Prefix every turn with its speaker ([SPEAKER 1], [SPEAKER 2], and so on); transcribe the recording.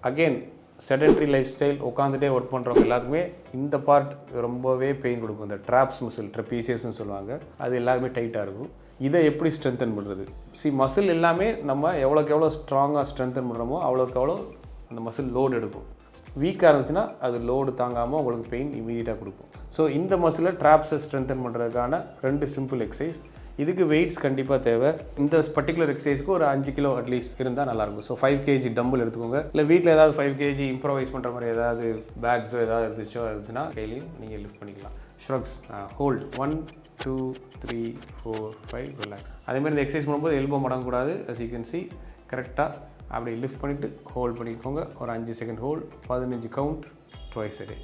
[SPEAKER 1] Again sedentary life style உட்காந்துட்டே work பண்ணுறவங்க எல்லாருக்குமே இந்த பார்ட் ரொம்பவே பெயின் கொடுக்கும். இந்த ட்ராப்ஸ் மசில் ட்ரெபீசியஸ்ன்னு சொல்லுவாங்க, அது எல்லாருமே டைட்டாக இருக்கும். இதை எப்படி ஸ்ட்ரென்தன் பண்ணுறது? மசில் எல்லாமே நம்ம எவ்வளோக்கு எவ்வளோ ஸ்ட்ராங்காக ஸ்ட்ரென்தன் பண்ணுறோமோ அவ்வளோக்கு எவ்வளோ அந்த மசில் லோடு எடுக்கும். வீக்காக இருந்துச்சுன்னா அது லோடு தாங்காமல் உங்களுக்கு பெயின் இமீடியட்டாக கொடுக்கும். ஸோ இந்த மசிலை ட்ராப்ஸை ஸ்ட்ரென்தன் பண்ணுறதுக்கான 2 சிம்பிள் எக்ஸசைஸ். இதுக்கு வெயிட்ஸ் கண்டிப்பாக தேவை. இந்த பர்டிகுலர் எக்ஸசைஸ்க்கு ஒரு 5 கிலோ அட்லீஸ்ட் இருந்தால் நல்லாயிருக்கும். ஸோ 5 kg டம்பிள் எடுத்துக்கோங்க. இல்லை வீட்டில் ஏதாவது 5 kg இம்ப்ரோவைஸ் பண்ணுற மாதிரி ஏதாவது பேக்ஸோ ஏதாவது இருந்துச்சுன்னா கையிலையும் நீங்கள் லிஃப்ட் பண்ணிக்கலாம். Shrugs, hold 1 2 3 4 5 relax. அதேமாதிரி இந்த எக்ஸசைஸ் பண்ணும்போது elbow மடங்கக்கூடாது. as you can see கரெக்டாக அப்படி லிஃப்ட் பண்ணிவிட்டு ஹோல்ட் பண்ணிக்கோங்க. ஒரு 5 second hold, 15 count, twice a day.